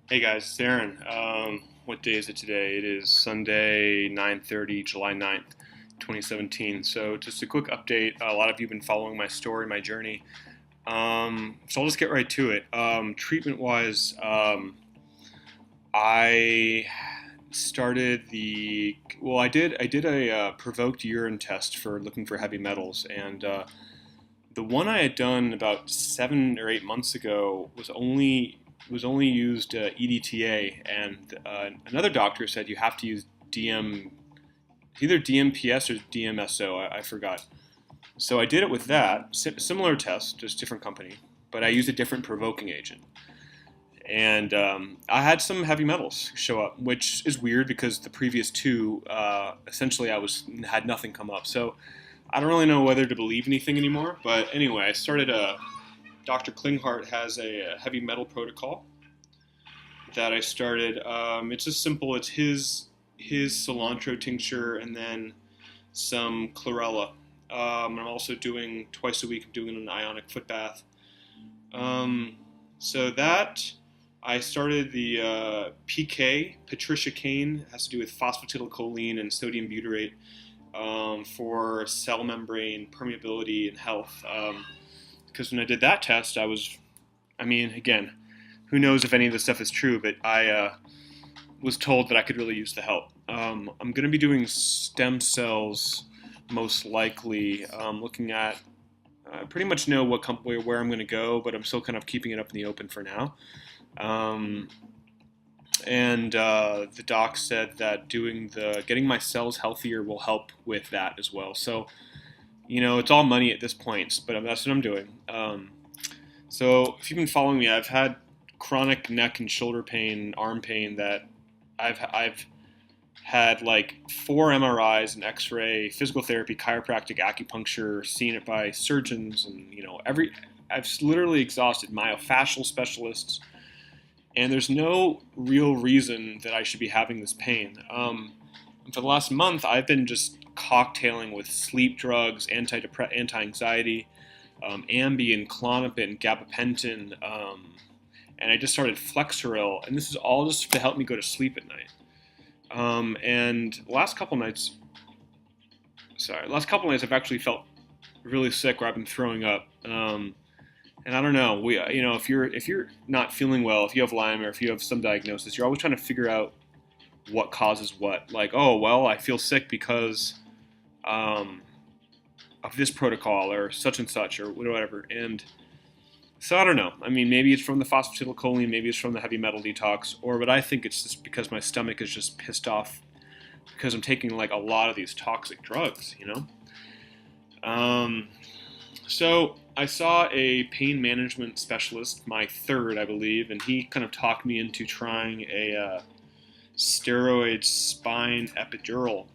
Hey guys, it's Aaron. What day is it today? It is Sunday, 9:30, July 9th, 2017. So just a quick update. A lot of you have been following my story, my journey. So I'll just get right to it. Treatment-wise, I started I did a provoked urine test for looking for heavy metals, and the one I had done about 7 or 8 months ago was only used EDTA, and another doctor said you have to use either DMPS or DMSO. I forgot. So I did it with that similar test, just different company, but I used a different provoking agent, and I had some heavy metals show up, which is weird because the previous two, essentially, had nothing come up. So I don't really know whether to believe anything anymore. But anyway, I started a Dr. Klinghardt has a heavy metal protocol that I started. It's just simple. It's his cilantro tincture and then some chlorella. I'm also doing twice a week. I'm doing an ionic foot bath. So that I started the PK. Patricia Kane has to do with phosphatidylcholine and sodium butyrate for cell membrane permeability and health. Because when I did that test, I mean, again, who knows if any of this stuff is true, but I was told that I could really use the help. I'm going to be doing stem cells most likely, looking at. I pretty much know where I'm going to go, but I'm still kind of keeping it up in the open for now. Um, and the doc said that getting my cells healthier will help with that as well. So it's all money at this point, but that's what I'm doing. So if you've been following me, I've had chronic neck and shoulder pain, arm pain that I've had like 4 MRIs, an X-ray, physical therapy, chiropractic, acupuncture, seen it by surgeons, and I've literally exhausted myofascial specialists, and there's no real reason that I should be having this pain. And for the last month, I've been just cocktailing with sleep drugs, anti-anxiety, Ambien, Klonopin, gabapentin, and I just started Flexeril, and this is all just to help me go to sleep at night. And last couple nights I've actually felt really sick, where I've been throwing up. And I don't know, if you're not feeling well, if you have Lyme or if you have some diagnosis, you're always trying to figure out what causes what. Like, oh well, I feel sick because um, of this protocol or such and such or whatever. And so I don't know. I mean, maybe it's from the phosphatidylcholine, maybe it's from the heavy metal detox, but I think it's just because my stomach is just pissed off because I'm taking like a lot of these toxic drugs. Um, so I saw a pain management specialist, my third, I believe, and he kind of talked me into trying a steroid spine epidural.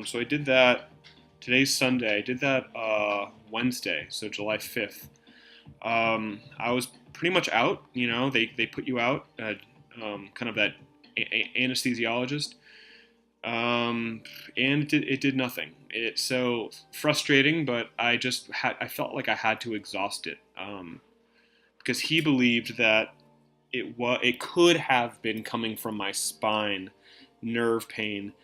So I did that. Today's Sunday. I did that Wednesday, so July 5th. I was pretty much out. They put you out, kind of that anesthesiologist, and it did nothing. It's so frustrating, but I felt like I had to exhaust it, because he believed that it could have been coming from my spine nerve pain.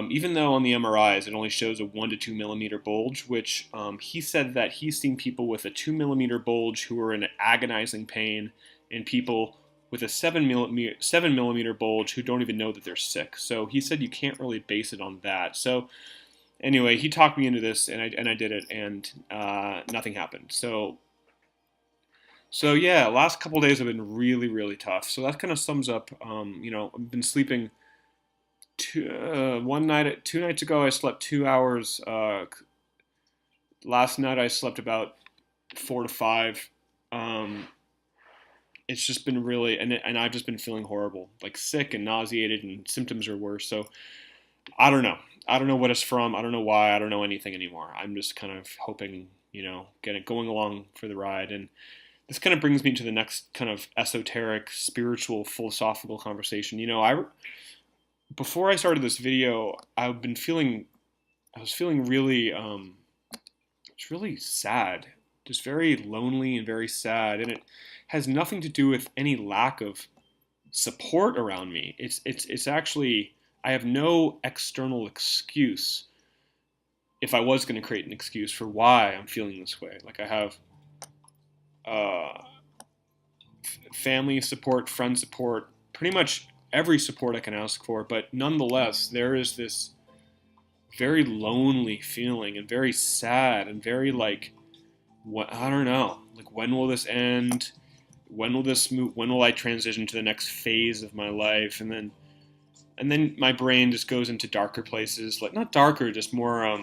Even though on the MRIs it only shows a 1 to 2 millimeter bulge, which he said that he's seen people with a 2 millimeter bulge who are in agonizing pain, and people with a 7 millimeter bulge who don't even know that they're sick. So he said you can't really base it on that. So anyway, he talked me into this, and I did it, and nothing happened. So yeah, last couple of days have been really really tough. So that kind of sums up. I've been sleeping 2 nights ago I slept 2 hours. Last night I slept about 4 to 5. Um, it's just been really, and I've just been feeling horrible, like sick and nauseated, and symptoms are worse. So I don't know. I don't know what it's from. I don't know why. I don't know anything anymore. I'm just kind of hoping, getting going along for the ride. And this kind of brings me to the next kind of esoteric, spiritual, philosophical conversation. I before I started this video, I was feeling really, it's really sad, just very lonely and very sad, and it has nothing to do with any lack of support around me. It's actually, I have no external excuse if I was going to create an excuse for why I'm feeling this way. Like I have uh, family support, friend support, pretty much every support I can ask for. But nonetheless, there is this very lonely feeling and very sad and very like, what, I don't know, like when will this end? When will this move? When will I transition to the next phase of my life? And then my brain just goes into darker places, like not darker, just more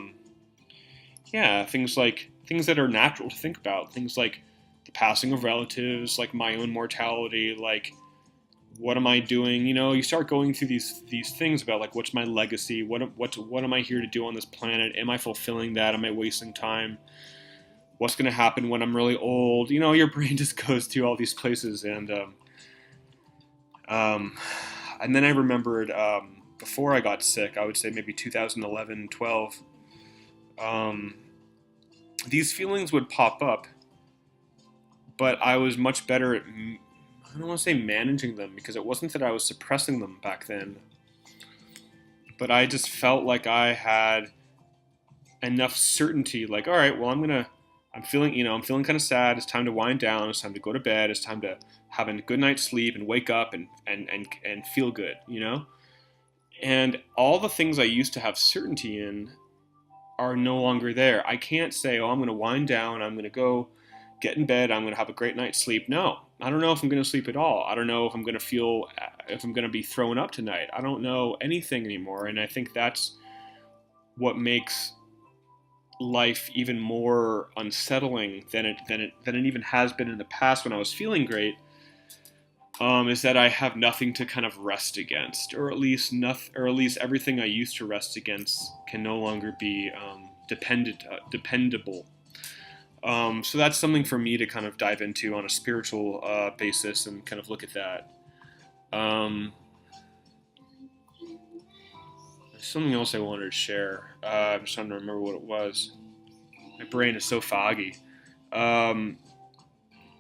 yeah, things like things that are natural to think about, things like the passing of relatives, like my own mortality, like what am I doing? You know, you start going through these things about like what's my legacy? What am I here to do on this planet? Am I fulfilling that? Am I wasting time? What's going to happen when I'm really old? You know, your brain just goes to all these places, um, and then I remembered before I got sick, I would say maybe 2011, 12. Um, these feelings would pop up, but I was much better at, I don't want to say managing them because it wasn't that I was suppressing them back then, but I just felt like I had enough certainty. Like, all right, well, I'm feeling, I'm feeling kind of sad. It's time to wind down. It's time to go to bed. It's time to have a good night's sleep and wake up and feel good, you know? And all the things I used to have certainty in are no longer there. I can't say, oh, I'm going to wind down. I'm going to go get in bed. I'm going to have a great night's sleep. No, I don't know if I'm going to sleep at all. I don't know if I'm going to feel, if I'm going to be thrown up tonight. I don't know anything anymore. And I think that's what makes life even more unsettling than it even has been in the past when I was feeling great. Is that I have nothing to kind of rest against, or at least nothing, or at least everything I used to rest against can no longer be dependable. So that's something for me to kind of dive into on a spiritual basis and kind of look at that. Um, there's something else I wanted to share. I'm just trying to remember what it was. My brain is so foggy. Um,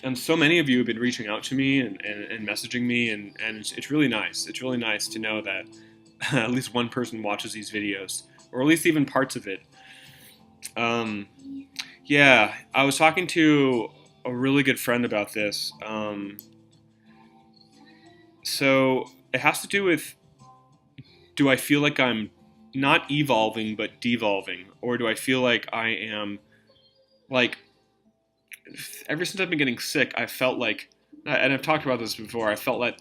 and so many of you have been reaching out to me and messaging me, and it's really nice. It's really nice to know that at least one person watches these videos, or at least even parts of it. Um, yeah, I was talking to a really good friend about this. So it has to do with, do I feel like I'm not evolving but devolving, or do I feel like I am, like, ever since I've been getting sick, I felt like, and I've talked about this before, I felt like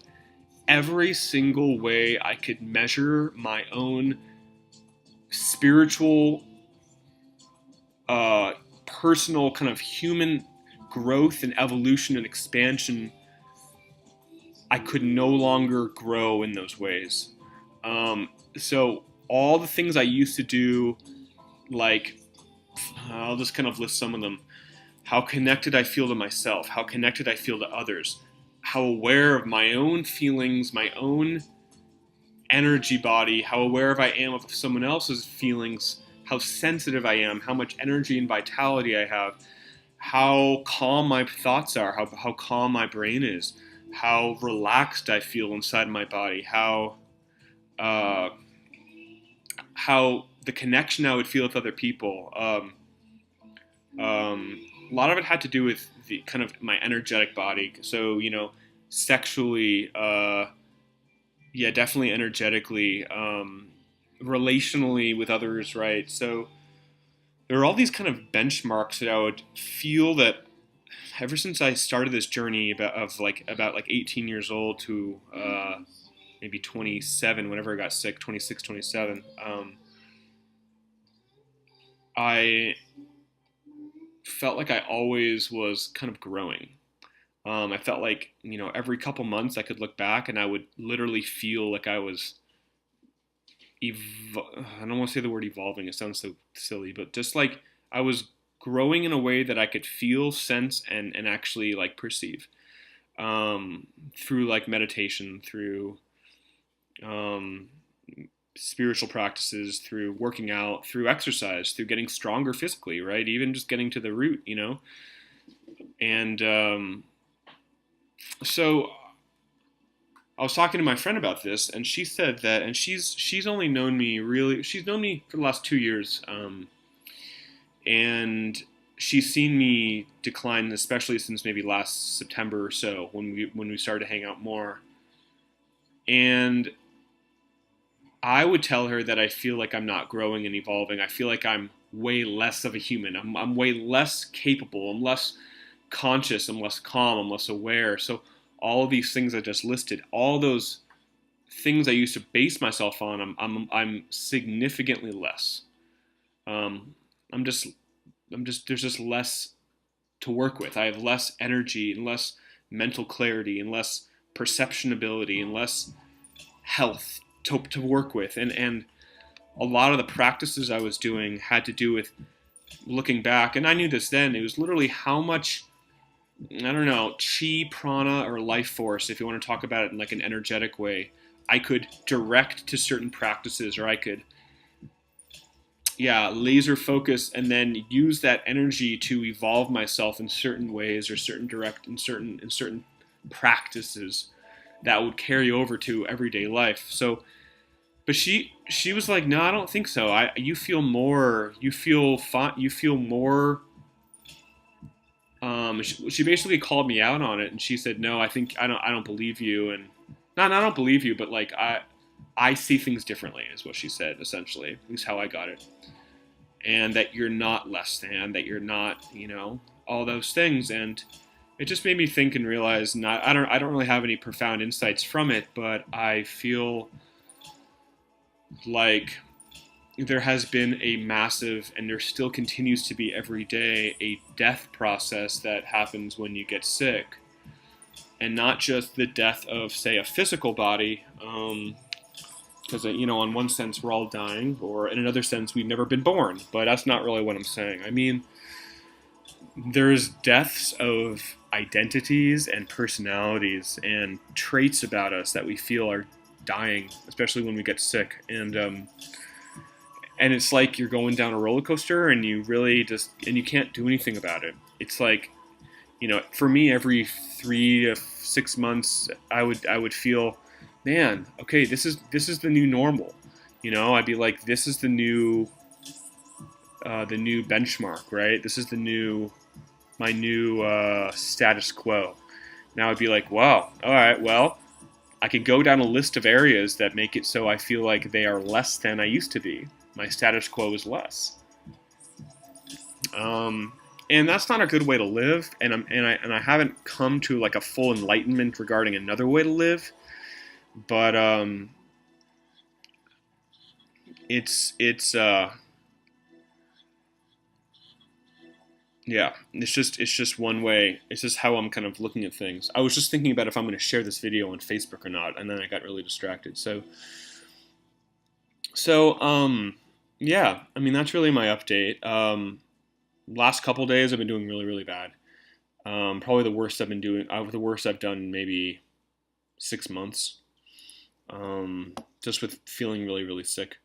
every single way I could measure my own spiritual, uh, personal kind of human growth and evolution and expansion, I could no longer grow in those ways. So all the things I used to do, like, I'll just kind of list some of them. How connected I feel to myself, how connected I feel to others, how aware of my own feelings, my own energy body, how aware I am of someone else's feelings, how sensitive I am, how much energy and vitality I have, how calm my thoughts are, how calm my brain is, how relaxed I feel inside my body, uh, how the connection I would feel with other people. A lot of it had to do with the kind of my energetic body. So, sexually, yeah, definitely energetically, relationally with others, right? So there are all these kind of benchmarks that I would feel that ever since I started this journey about 18 years old to maybe 27, whenever I got sick, 26, 27, I felt like I always was kind of growing. I felt like, every couple months I could look back and I would literally feel like I was, I don't want to say the word evolving, it sounds so silly, but just like I was growing in a way that I could feel, sense, and actually like perceive, through like meditation, through um, spiritual practices, through working out, through exercise, through getting stronger physically, right? Even just getting to the root. And so I was talking to my friend about this, and she said that, and she's only known me really, she's known me for the last 2 years, and she's seen me decline, especially since maybe last September or so when we started to hang out more. And I would tell her that I feel like I'm not growing and evolving. I feel like I'm way less of a human. I'm way less capable. I'm less conscious. I'm less calm. I'm less aware. So all of these things I just listed, all those things I used to base myself on, I'm significantly less. Um, I'm just there's just less to work with. I have less energy and less mental clarity and less perception ability and less health to work with. And a lot of the practices I was doing had to do with looking back, and I knew this then. It was literally how much, I don't know, chi, prana, or life force, if you want to talk about it in like an energetic way, I could direct to certain practices, or I could, yeah, laser focus and then use that energy to evolve myself in certain ways or in certain practices that would carry over to everyday life. So, but she was like, no, I don't think so. You feel more, you feel fine, you feel more. She basically called me out on it, and she said, no, I don't believe you, and not I don't believe you, but like I see things differently, is what she said essentially. At least how I got it, and that you're not less than, that you're not, all those things, and it just made me think and realize, I don't really have any profound insights from it, but I feel like there has been a massive, and there still continues to be every day, a death process that happens when you get sick. And not just the death of, say, a physical body, because, in one sense we're all dying, or in another sense we've never been born, but that's not really what I'm saying. I mean, there's deaths of identities and personalities and traits about us that we feel are dying, especially when we get sick. And it's like you're going down a roller coaster, and you really and you can't do anything about it. It's like, for me, every 3 to 6 months, I would feel, man, okay, this is the new normal. I'd be like, this is the new benchmark, right? This is my new status quo. Now I'd be like, wow, all right, well, I could go down a list of areas that make it so I feel like they are less than I used to be. My status quo is less, and that's not a good way to live. And I haven't come to like a full enlightenment regarding another way to live, but it's yeah, it's just one way. It's just how I'm kind of looking at things. I was just thinking about if I'm going to share this video on Facebook or not, and then I got really distracted. So yeah, I mean, that's really my update. Last couple days I've been doing really, really bad. Probably the worst the worst I've done in maybe 6 months. Just with feeling really, really sick,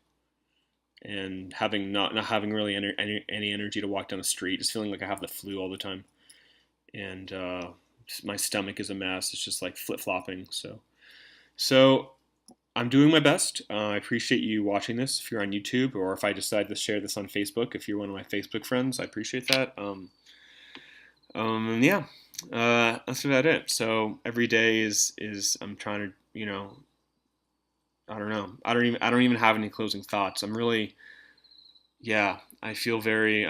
and having not having really any energy to walk down the street, just feeling like I have the flu all the time, and my stomach is a mess. It's just like flip flopping. So I'm doing my best. I appreciate you watching this if you're on YouTube, or if I decide to share this on Facebook, if you're one of my Facebook friends, I appreciate that. And yeah, that's about it. So every day is I'm trying to, I don't know. I don't even have any closing thoughts. I'm really, yeah, I feel very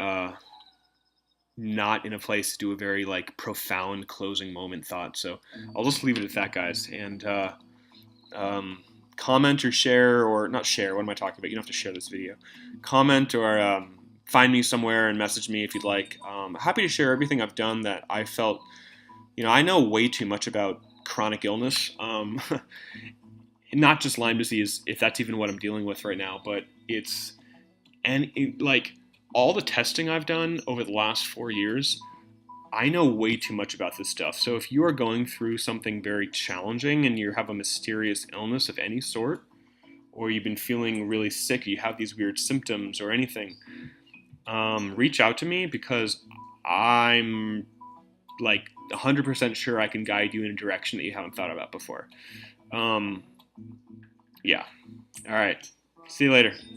not in a place to do a very like profound closing moment thought. So I'll just leave it at that, guys. And comment or share, or not share. What am I talking about? You don't have to share this video. Comment or find me somewhere and message me if you'd like. Happy to share everything I've done that I felt. I know way too much about chronic illness. Not just Lyme disease, if that's even what I'm dealing with right now, but like all the testing I've done over the last 4 years, I know way too much about this stuff. So if you are going through something very challenging and you have a mysterious illness of any sort, or you've been feeling really sick, or you have these weird symptoms or anything, reach out to me, because I'm like 100% sure I can guide you in a direction that you haven't thought about before. Yeah. All right. See you later. Bye.